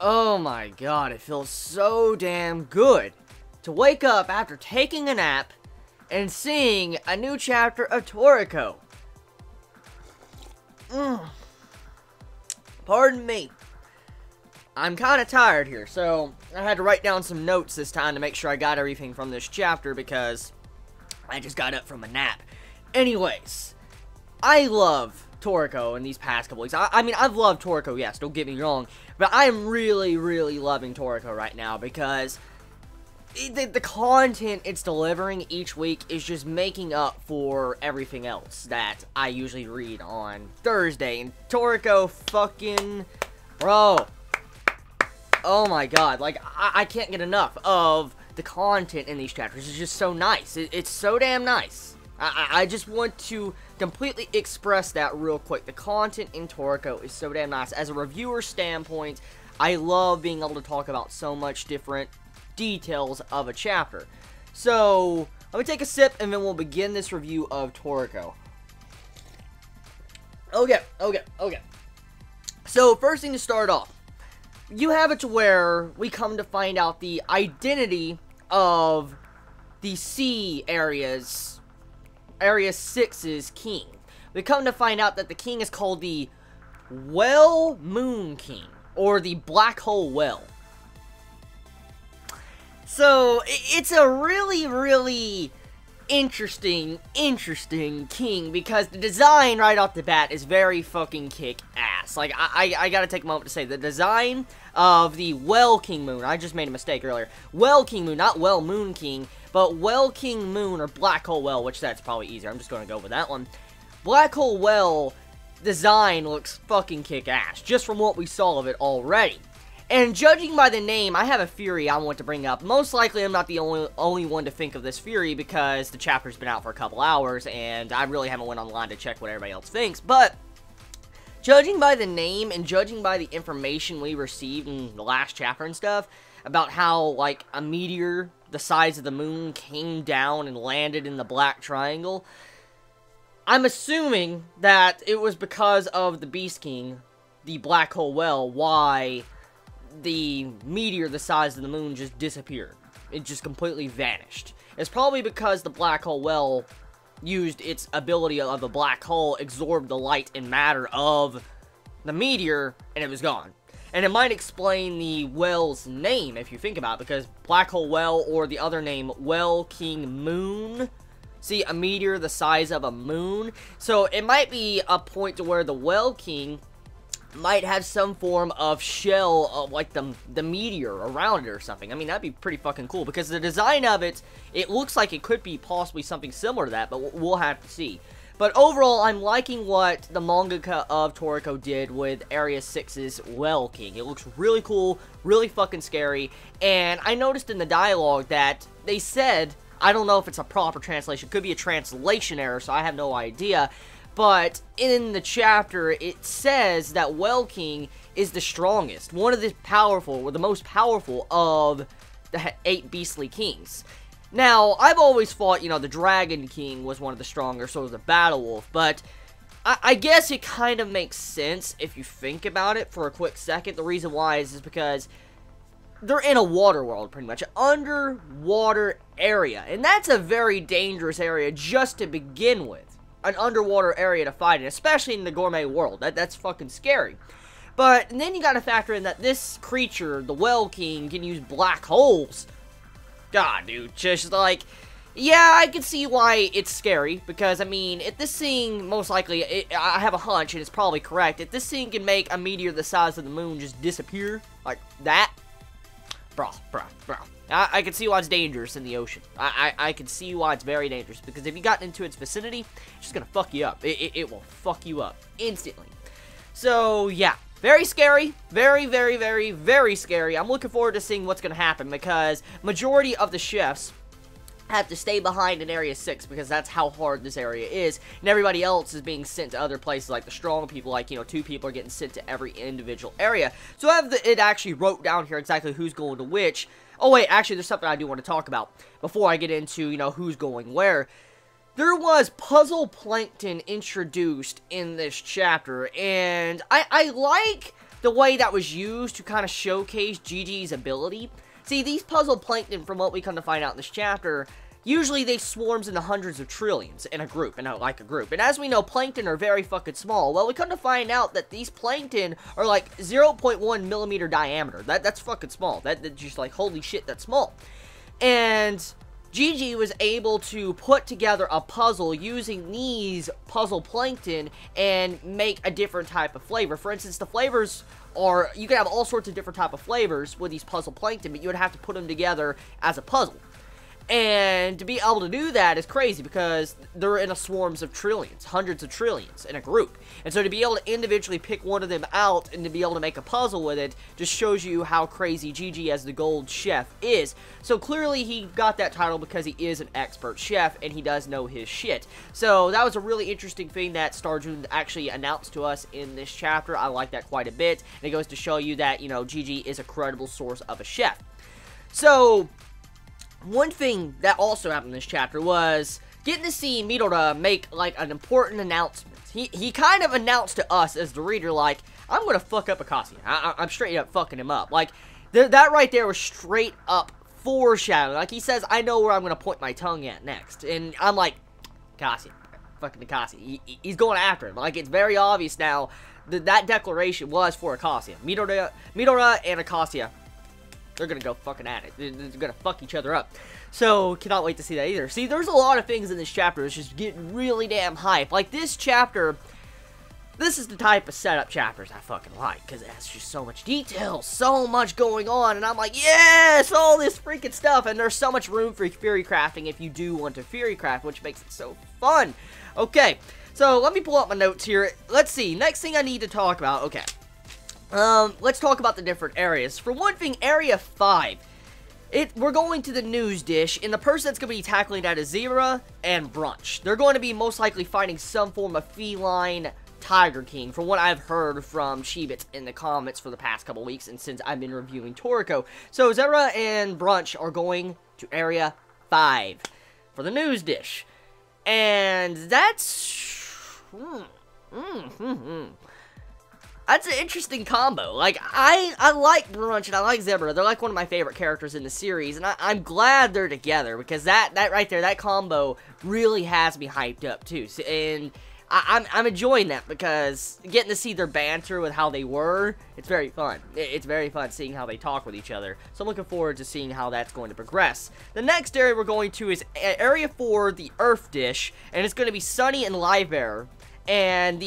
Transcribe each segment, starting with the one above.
Oh my god, it feels so damn good to wake up after taking a nap and seeing a new chapter of Toriko. Pardon me. I'm kind of tired here, so I had to write down some notes this time to make sure I got everything from this chapter because I just got up from a nap. Anyways, I love Toriko in these past couple weeks. I mean, I've loved Toriko, yes, don't get me wrong, but I'm really, really loving Toriko right now because the content it's delivering each week is just making up for everything else that I usually read on Thursday. And Toriko fucking, bro, oh my god, like, I can't get enough of the content in these chapters. It's just so nice. It's so damn nice. I just want to completely express that real quick. The content in Toriko is so damn nice. As a reviewer standpoint, I love being able to talk about so much different details of a chapter. So, let me take a sip and then we'll begin this review of Toriko. Okay. So, first thing to start off, you have it to where we come to find out the identity of the sea areas, Area 6's king. We come to find out that the king is called the Well Moon King, or the Black Hole Well. So, it's a really, really interesting king, because the design right off the bat is very fucking kick-ass. Like, I gotta take a moment to say, the design of the Well King Moon, I just made a mistake earlier, Well King Moon, not Well Moon King, but Well King Moon, or Black Hole Well, which that's probably easier, I'm just gonna go with that one. Black Hole Well design looks fucking kick-ass, just from what we saw of it already. And judging by the name, I have a theory I want to bring up. Most likely, I'm not the only one to think of this theory because the chapter's been out for a couple hours, and I really haven't went online to check what everybody else thinks. But, judging by the name and judging by the information we received in the last chapter and stuff, about how, like, a meteor the size of the moon came down and landed in the Black Triangle, I'm assuming that it was because of the Beast King, the Black Hole Well, why the meteor the size of the moon just disappeared. It just completely vanished. It's probably because the Black Hole Well used its ability of the black hole, absorbed the light and matter of the meteor, and it was gone. And it might explain the well's name, if you think about it, because Black Hole Well, or the other name, Well King Moon, see, a meteor the size of a moon. So it might be a point to where the Well King might have some form of shell of, like, the meteor around it or something. I mean, that'd be pretty fucking cool, because the design of it, it looks like it could be possibly something similar to that, but we'll have to see. But overall, I'm liking what the mangaka of Toriko did with Area 6's Well King. It looks really cool, really fucking scary, and I noticed in the dialogue that they said, I don't know if it's a proper translation, could be a translation error, so I have no idea, but in the chapter, it says that Well King is the strongest, one of the powerful, or the most powerful of the 8 beastly kings. Now, I've always thought, you know, the Dragon King was one of the stronger, so was the Battle Wolf, but I guess it kind of makes sense if you think about it for a quick second. The reason why is because they're in a water world, pretty much, an underwater area, and that's a very dangerous area just to begin with. An underwater area to fight in, especially in the gourmet world. That's fucking scary. But then you gotta factor in that this creature, the Well King, can use black holes. God, dude, just like, yeah, I can see why it's scary, because, I mean, if this thing, most likely, I have a hunch, and it's probably correct, if this thing can make a meteor the size of the moon just disappear, like that, bro. I can see why it's dangerous in the ocean. I can see why it's very dangerous, because if you got into its vicinity, it's just gonna fuck you up. It will fuck you up instantly. So, yeah. Very scary. Very, very, very, very scary. I'm looking forward to seeing what's gonna happen, because majority of the chefs have to stay behind in Area 6, because that's how hard this area is, and everybody else is being sent to other places, like the strong people, like, you know, 2 people are getting sent to every individual area. So it actually wrote down here exactly who's going to which. Oh wait, actually there's something I do want to talk about before I get into, you know, who's going where. There was puzzle plankton introduced in this chapter, and I like the way that was used to kind of showcase Gigi's ability. See, these puzzle plankton, from what we come to find out in this chapter, usually they swarms in the hundreds of trillions in a group, like a group. And as we know, plankton are very fucking small. Well, we come to find out that these plankton are like 0.1 millimeter diameter. That's fucking small. That's just like, holy shit, that's small. And Gigi was able to put together a puzzle using these puzzle plankton and make a different type of flavor. For instance, the flavors are, you can have all sorts of different type of flavors with these puzzle plankton, but you would have to put them together as a puzzle. And to be able to do that is crazy because they're in a swarms of trillions, hundreds of trillions in a group. And so to be able to individually pick one of them out and to be able to make a puzzle with it just shows you how crazy Gigi as the gold chef is. So clearly he got that title because he is an expert chef and he does know his shit. So that was a really interesting thing that Starjun actually announced to us in this chapter. I like that quite a bit. And it goes to show you that, you know, Gigi is a credible source of a chef. So one thing that also happened in this chapter was getting to see Midora make, like, an important announcement. He kind of announced to us as the reader, like, I'm gonna fuck up Akasia. I'm straight up fucking him up. Like, that right there was straight up foreshadowing. Like, he says, I know where I'm gonna point my tongue at next. And I'm like, Akasia. Fucking Akasia. He's going after him. Like, it's very obvious now that declaration was for Akasia. Midora and Akasia, they're gonna go fucking at it. They're gonna fuck each other up. So, cannot wait to see that either. See, there's a lot of things in this chapter that's just getting really damn hype. Like, this chapter, this is the type of setup chapters I fucking like, because it has just so much detail, so much going on, and I'm like, yes, all this freaking stuff, and there's so much room for theory crafting if you do want to theory craft, which makes it so fun. Okay, so let me pull up my notes here. Let's see, next thing I need to talk about, okay. Let's talk about the different areas. For one thing, Area 5. We're going to the news dish, and the person that's going to be tackling that is Zebra and Brunch. They're going to be most likely fighting some form of feline Tiger King, from what I've heard from Chibi in the comments for the past couple weeks, and since I've been reviewing Toriko. So, Zebra and Brunch are going to Area 5 for the news dish. And that's... That's an interesting combo. Like, I like Brunch and I like Zebra. They're like one of my favorite characters in the series, and I'm glad they're together, because that right there, that combo really has me hyped up too. So, and I'm enjoying that, because getting to see their banter with how they were, it's very fun. It's very fun seeing how they talk with each other. So I'm looking forward to seeing how that's going to progress. The next area we're going to is Area 4, the Earth Dish, and it's going to be Sunny and Livebearer, and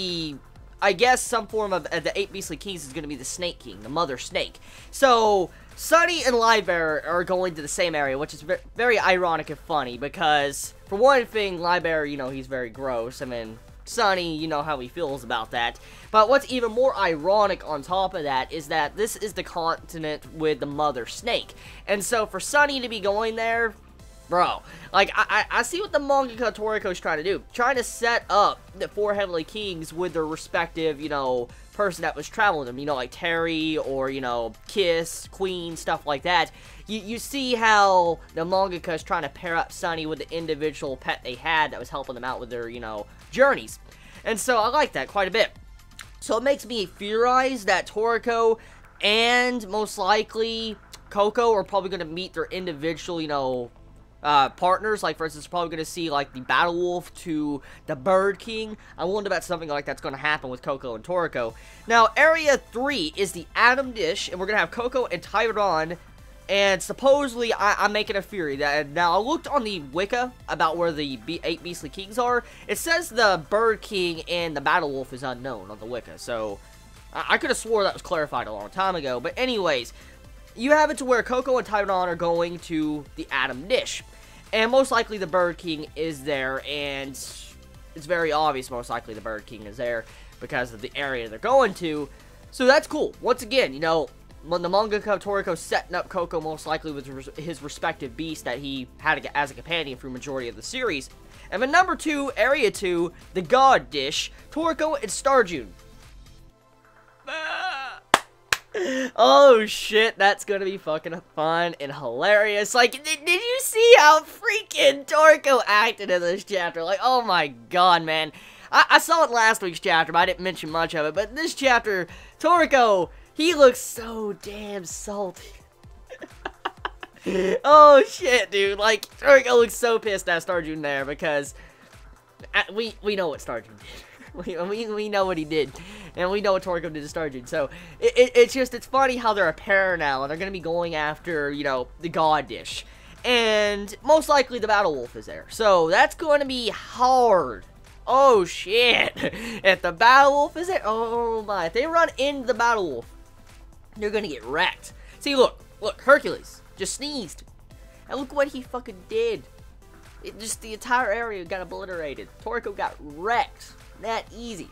I guess some form of the 8 Beastly Kings is going to be the Snake King, the Mother Snake. So, Sunny and Livebearer are going to the same area, which is very ironic and funny, because, for one thing, Livebearer, you know, he's very gross. I mean, Sunny, you know how he feels about that. But what's even more ironic on top of that is that this is the continent with the Mother Snake. And so, for Sunny to be going there, bro, like, I see what the mangaka Toriko is trying to do. Trying to set up the 4 Heavenly Kings with their respective, you know, person that was traveling them. You know, like Terry or, you know, Kiss, Queen, stuff like that. You see how the mangaka is trying to pair up Sunny with the individual pet they had that was helping them out with their, you know, journeys. And so I like that quite a bit. So it makes me theorize that Toriko and most likely Coco are probably going to meet their individual, you know, partners. Like, for instance, probably going to see, like, the Battle Wolf to the Bird King. I wonder about something like that's going to happen with Coco and Toriko. Now, Area 3 is the Atom Dish, and we're going to have Coco and Tyron, and supposedly, I'm making a theory that, now, I looked on the Wicca about where the 8 Beastly Kings are. It says the Bird King and the Battle Wolf is unknown on the Wicca, so I could have swore that was clarified a long time ago. But anyways, you have it to where Coco and Tyron are going to the Atom Dish. And most likely the Bird King is there, and it's very obvious most likely the Bird King is there because of the area they're going to. So that's cool. Once again, you know, when the mangaka Toriko setting up Coco most likely with his respective beast that he had as a companion for the majority of the series. And then number 2, Area 2, the God Dish, Toriko and Starjun. Oh shit, that's gonna be fucking fun and hilarious. Like, did you see how freaking Toriko acted in this chapter? Like, oh my god, man. I saw it last week's chapter, but I didn't mention much of it. But this chapter, Toriko, He looks so damn salty. Oh shit, dude. Like, Toriko looks so pissed at Starjun there because we know what Starjun did. we know what he did, and we know what Toriko did to Starjun. So it's funny how they're a pair now, and they're gonna be going after, you know, the God Dish, and most likely the Battle Wolf is there. So that's going to be hard. Oh shit! If the Battle Wolf is there, oh my! If they run into the Battle Wolf, they're gonna get wrecked. See, look, Hercules just sneezed, and look what he fucking did. Just the entire area got obliterated. Toriko got wrecked. That easy.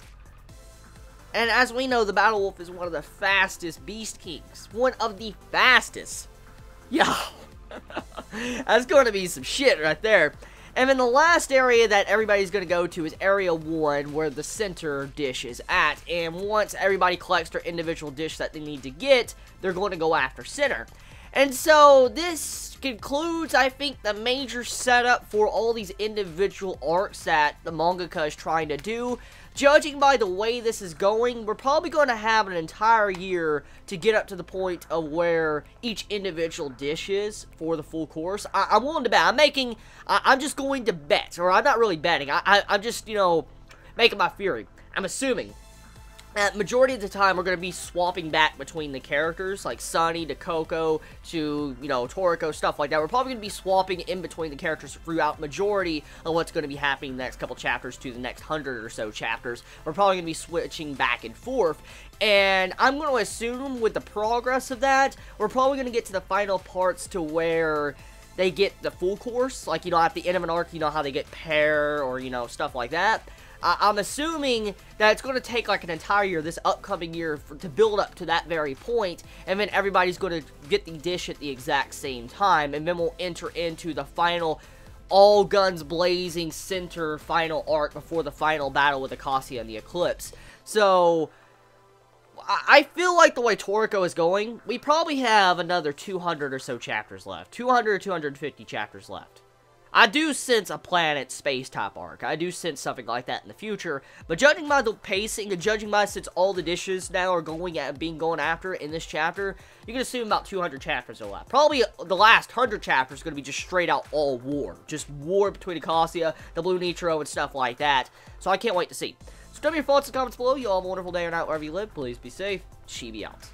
And as we know, the Battle Wolf is one of the fastest Beast Kings. One of the fastest. Yo. That's going to be some shit right there. And then the last area that everybody's going to go to is Area 1, where the center dish is at. And once everybody collects their individual dish that they need to get, they're going to go after center. And so this concludes, I think, the major setup for all these individual arcs that the mangaka is trying to do. Judging by the way this is going, we're probably going to have an entire year to get up to the point of where each individual dish is for the full course. I'm willing to bet. I'm just going to bet, or I'm not really betting. I'm just, you know, making my theory. I'm assuming that majority of the time we're going to be swapping back between the characters, like Sunny to Coco to, you know, Toriko, stuff like that. We're probably going to be swapping in between the characters throughout majority of what's going to be happening in the next couple chapters to the next 100 or so chapters. We're probably going to be switching back and forth, and I'm going to assume with the progress of that, we're probably going to get to the final parts to where they get the full course, like, you know, at the end of an arc, you know how they get pair or, you know, stuff like that. I'm assuming that it's going to take like an entire year, this upcoming year, to build up to that very point, and then everybody's going to get the dish at the exact same time, and then we'll enter into the final, all guns blazing center final arc before the final battle with Acacia and the Eclipse. So I feel like the way Toriko is going, we probably have another 200 or so chapters left. 200 or 250 chapters left. I do sense a planet space type arc. I do sense something like that in the future. But judging by the pacing and judging by since all the dishes now are going after in this chapter, you can assume about 200 chapters are left. Probably the last 100 chapters is going to be just straight out all war. Just war between Acacia, the Blue Nitro, and stuff like that. So I can't wait to see. So tell me your thoughts in the comments below. You all have a wonderful day or night wherever you live. Please be safe. Chibi out.